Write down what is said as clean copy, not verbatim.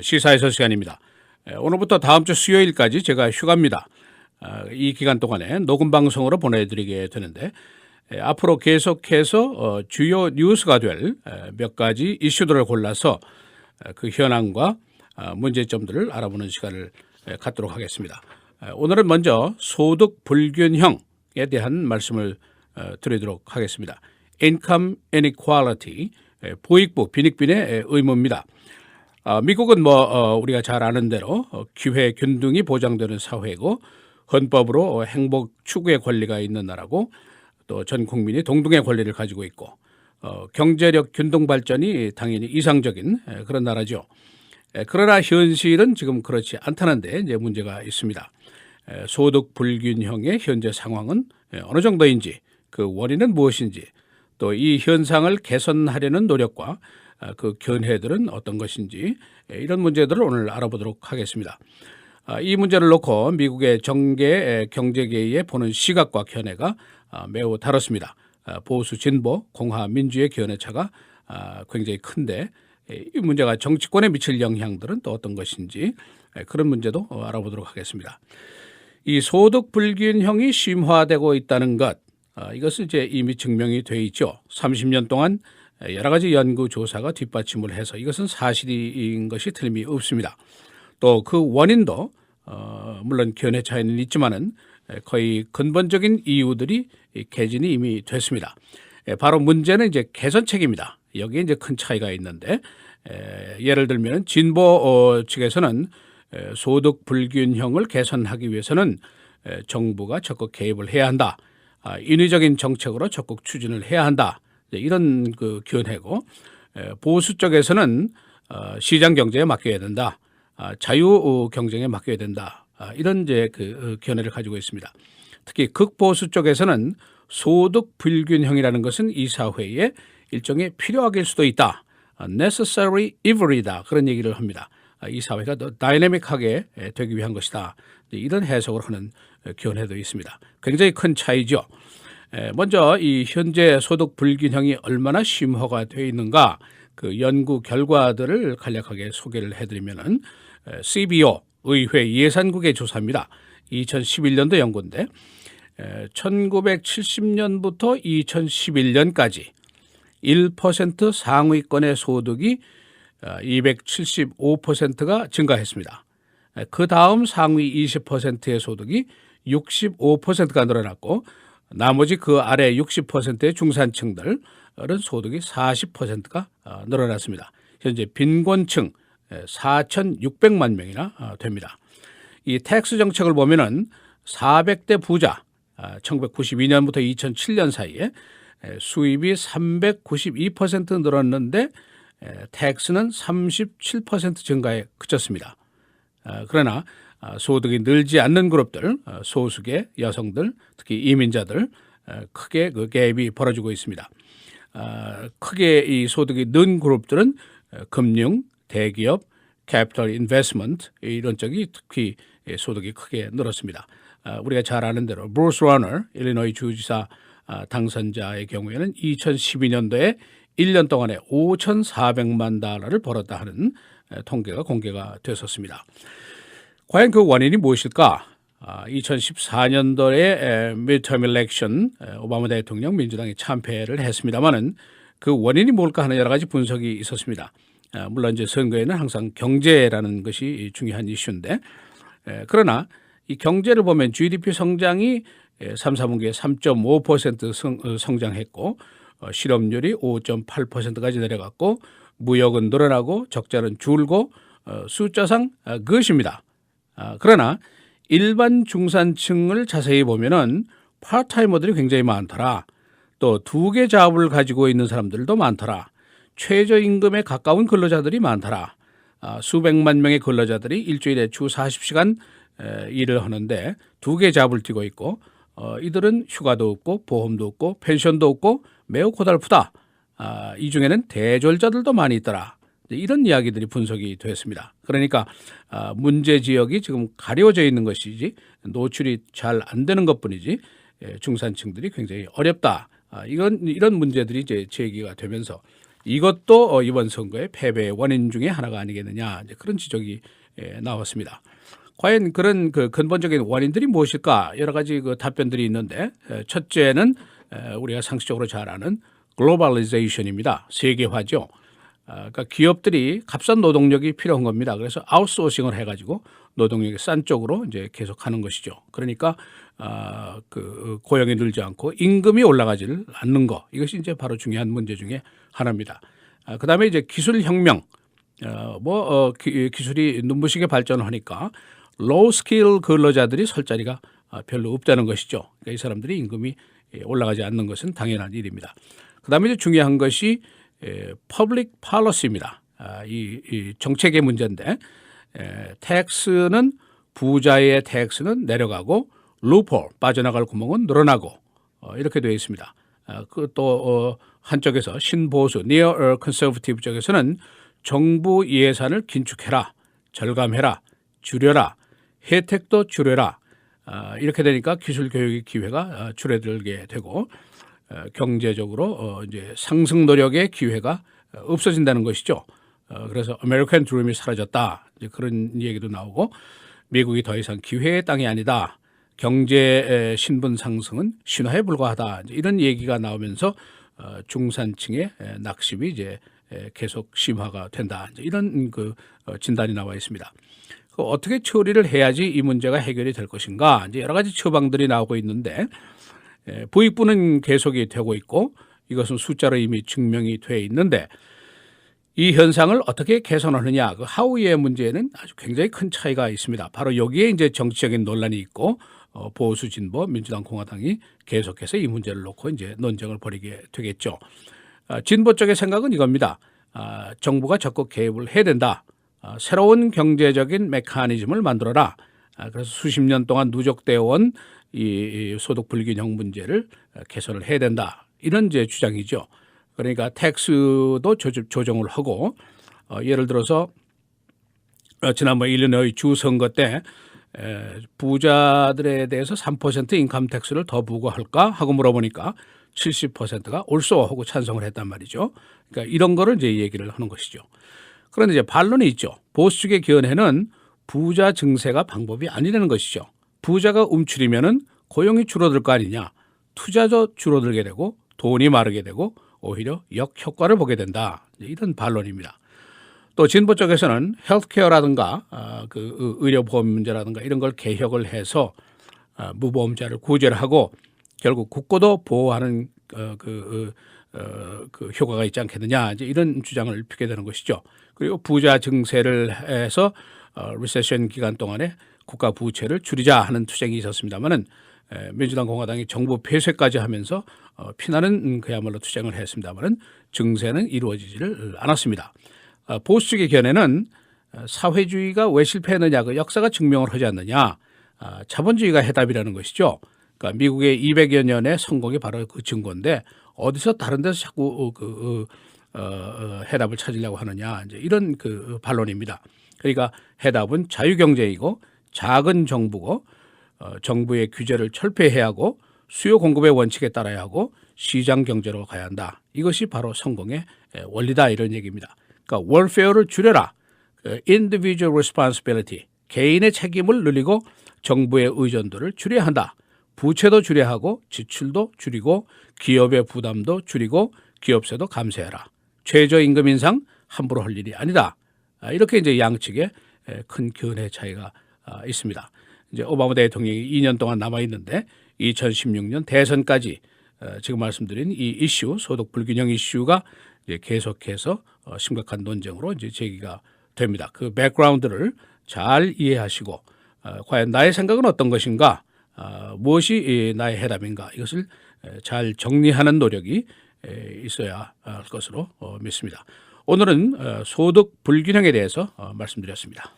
시사에서 시간입니다. 오늘부터 다음 주 수요일까지 제가 휴가입니다. 이 기간 동안에 녹음 방송으로 보내드리게 되는데 앞으로 계속해서 주요 뉴스가 될 몇 가지 이슈들을 골라서 그 현황과 문제점들을 알아보는 시간을 갖도록 하겠습니다. 오늘은 먼저 소득 불균형에 대한 말씀을 드리도록 하겠습니다. Income Inequality, 부익부 빈익빈의 의무입니다. 미국은 우리가 잘 아는 대로 기회 균등이 보장되는 사회고 헌법으로 행복 추구의 권리가 있는 나라고 또 전 국민이 동등의 권리를 가지고 있고 경제력 균등 발전이 당연히 이상적인 그런 나라죠. 그러나 현실은 지금 그렇지 않다는데 이제 문제가 있습니다. 소득 불균형의 현재 상황은 어느 정도인지, 그 원인은 무엇인지, 또 이 현상을 개선하려는 노력과 그 견해들은 어떤 것인지, 이런 문제들을 오늘 알아보도록 하겠습니다. 이 문제를 놓고 미국의 정계 경제계의 보는 시각과 견해가 매우 다릅니다. 보수 진보 공화 민주의 견해차가 굉장히 큰데 이 문제가 정치권에 미칠 영향들은 또 어떤 것인지, 그런 문제도 알아보도록 하겠습니다. 이 소득 불균형이 심화되고 있다는 것, 이것은 이제 이미 증명이 돼 있죠. 30년 동안 여러 가지 연구 조사가 뒷받침을 해서 이것은 사실인 것이 틀림이 없습니다. 또 그 원인도 물론 견해 차이는 있지만은 거의 근본적인 이유들이 개진이 이미 됐습니다. 바로 문제는 이제 개선책입니다. 여기에 이제 큰 차이가 있는데, 예를 들면 진보 측에서는 소득 불균형을 개선하기 위해서는 정부가 적극 개입을 해야 한다. 인위적인 정책으로 적극 추진을 해야 한다. 이런 그 견해고, 보수 쪽에서는 시장 경제에 맡겨야 된다. 자유 경쟁에 맡겨야 된다. 이런 이제 그 견해를 가지고 있습니다. 특히 극보수 쪽에서는 소득 불균형이라는 것은 이 사회에 일종의 필요악일 수도 있다. necessary evil이다. 그런 얘기를 합니다. 이 사회가 더 다이내믹하게 되기 위한 것이다. 이런 해석을 하는 견해도 있습니다. 굉장히 큰 차이죠. 먼저 이 현재 소득 불균형이 얼마나 심화가 되어 있는가, 그 연구 결과들을 간략하게 소개를 해드리면은 CBO 의회 예산국의 조사입니다. 2011년도 연구인데 1970년부터 2011년까지 1% 상위권의 소득이 275%가 증가했습니다. 그 다음 상위 20%의 소득이 65%가 늘어났고, 나머지 그 아래 60%의 중산층들은 소득이 40%가 늘어났습니다. 현재 빈곤층 4,600만 명이나 됩니다. 이 텍스 정책을 보면은 400대 부자 1992년부터 2007년 사이에 수입이 392% 늘었는데 텍스는 37% 증가에 그쳤습니다. 그러나 소득이 늘지 않는 그룹들, 소수계 여성들, 특히 이민자들 크게 그 갭이 벌어지고 있습니다. 크게 이 소득이 는 그룹들은 금융, 대기업, 캐피털 인베스트먼트 이런 쪽이 특히 소득이 크게 늘었습니다. 우리가 잘 아는 대로 브루스 러너 일리노이 주지사 당선자의 경우에는 2012년도에 1년 동안에 5,400만 달러를 벌었다 하는 통계가 공개가 됐었습니다. 과연 그 원인이 무엇일까? 2014년도에 midterm election 오바마 대통령 민주당이 참패를 했습니다만은 그 원인이 뭘까 하는 여러 가지 분석이 있었습니다. 물론 이제 선거에는 항상 경제라는 것이 중요한 이슈인데, 그러나 이 경제를 보면 GDP 성장이 3, 4분기에 3.5% 성장했고 실업률이 5.8%까지 내려갔고 무역은 늘어나고 적자는 줄고 숫자상 그것입니다. 그러나 일반 중산층을 자세히 보면은 파트타이머들이 굉장히 많더라. 또 두 개 잡을 가지고 있는 사람들도 많더라. 최저임금에 가까운 근로자들이 많더라. 수백만 명의 근로자들이 일주일에 주 40시간 일을 하는데 두 개 잡을 뛰고 있고 이들은 휴가도 없고 보험도 없고 펜션도 없고 매우 고달프다. 이 중에는 대졸자들도 많이 있더라. 이런 이야기들이 분석이 됐습니다. 그러니까 문제 지역이 지금 가려져 있는 것이지 노출이 잘 안 되는 것뿐이지 중산층들이 굉장히 어렵다. 이런 문제들이 이제 제기가 되면서 이것도 이번 선거의 패배의 원인 중에 하나가 아니겠느냐, 이제 그런 지적이 나왔습니다. 과연 그런 그 근본적인 원인들이 무엇일까? 여러 가지 그 답변들이 있는데, 첫째는 우리가 상식적으로 잘 아는 글로벌리제이션입니다. 세계화죠. 그러니까 기업들이 값싼 노동력이 필요한 겁니다. 그래서 아웃소싱을 해가지고 노동력이 싼 쪽으로 이제 계속 하는 것이죠. 그러니까 그 고용이 늘지 않고 임금이 올라가지를 않는 거, 이것이 이제 바로 중요한 문제 중에 하나입니다. 그다음에 이제 기술혁명, 기술이 눈부시게 발전을 하니까 로우 스킬 근로자들이 설 자리가 별로 없다는 것이죠. 그러니까 이 사람들이 임금이 올라가지 않는 것은 당연한 일입니다. 그다음에 이제 중요한 것이 퍼블릭 팔러시입니다. 이 정책의 문제인데, 텍스는 부자의 텍스는 내려가고 루폴 빠져나갈 구멍은 늘어나고 이렇게 되어 있습니다. 또 한쪽에서 신보수 니어 컨서버티브 쪽에서는 정부 예산을 긴축해라, 절감해라, 줄여라, 혜택도 줄여라. 이렇게 되니까 기술 교육의 기회가 줄어들게 되고 경제적으로 이제 상승 노력의 기회가 없어진다는 것이죠. 그래서 아메리칸 드림이 사라졌다, 이제 그런 얘기도 나오고, 미국이 더 이상 기회의 땅이 아니다, 경제 신분 상승은 신화에 불과하다, 이런 얘기가 나오면서 중산층의 낙심이 이제 계속 심화가 된다, 이런 그 진단이 나와 있습니다. 어떻게 처리를 해야지 이 문제가 해결이 될 것인가, 이제 여러 가지 처방들이 나오고 있는데, 부익부는 계속이 되고 있고 이것은 숫자로 이미 증명이 돼 있는데, 이 현상을 어떻게 개선하느냐, 그 하우의 문제에는 아주 굉장히 큰 차이가 있습니다. 바로 여기에 이제 정치적인 논란이 있고 보수 진보 민주당 공화당이 계속해서 이 문제를 놓고 이제 논쟁을 벌이게 되겠죠. 진보 쪽의 생각은 이겁니다. 정부가 적극 개입을 해야 된다. 새로운 경제적인 메커니즘을 만들어라. 그래서 수십 년 동안 누적되어 온 이 소득 불균형 문제를 개선을 해야 된다, 이런 이제 주장이죠. 그러니까 텍스도 조정을 하고, 예를 들어서 지난번 일리노이 주 선거 때 부자들에 대해서 3% 인컴 텍스를 더 부과할까 하고 물어보니까 70%가 옳소 하고 찬성을 했단 말이죠. 그러니까 이런 거를 이제 얘기를 하는 것이죠. 그런데 이제 반론이 있죠. 보수 측의 견해는 부자 증세가 방법이 아니라는 것이죠. 부자가 움츠리면은 고용이 줄어들 거 아니냐, 투자도 줄어들게 되고 돈이 마르게 되고 오히려 역효과를 보게 된다, 이런 반론입니다. 또 진보 쪽에서는 헬스케어라든가 그 의료보험 문제라든가 이런 걸 개혁을 해서 무보험자를 구제를 하고 결국 국고도 보호하는 그 효과가 있지 않겠느냐, 이제 이런 주장을 펴게 되는 것이죠. 그리고 부자 증세를 해서 리세션 기간 동안에 국가 부채를 줄이자 하는 투쟁이 있었습니다만은 민주당 공화당이 정부 폐쇄까지 하면서 피나는 그야말로 투쟁을 했습니다만은 증세는 이루어지지를 않았습니다. 보수 측의 견해는 사회주의가 왜 실패했느냐, 그 역사가 증명을 하지 않느냐, 자본주의가 해답이라는 것이죠. 그러니까 미국의 200여 년의 성공이 바로 그 증거인데 어디서 다른 데서 자꾸 해답을 찾으려고 하느냐, 이제 이런 그 반론입니다. 그러니까 해답은 자유경제이고 작은 정부고 정부의 규제를 철폐해야 하고 수요 공급의 원칙에 따라야 하고 시장 경제로 가야 한다. 이것이 바로 성공의 원리다, 이런 얘기입니다. 그러니까 월페어를 줄여라. individual responsibility, 개인의 책임을 늘리고 정부의 의존도를 줄여야 한다. 부채도 줄여야 하고 지출도 줄이고 기업의 부담도 줄이고 기업세도 감세해라. 최저임금 인상 함부로 할 일이 아니다. 이렇게 이제 양측의 큰 견해 차이가 있습니다. 이제 오바마 대통령이 2년 동안 남아 있는데 2016년 대선까지 지금 말씀드린 이 이슈, 소득 불균형 이슈가 이제 계속해서 심각한 논쟁으로 이제 제기가 됩니다. 그 백그라운드를 잘 이해하시고 과연 나의 생각은 어떤 것인가, 무엇이 나의 해답인가, 이것을 잘 정리하는 노력이 있어야 할 것으로 믿습니다. 오늘은 소득 불균형에 대해서 말씀드렸습니다.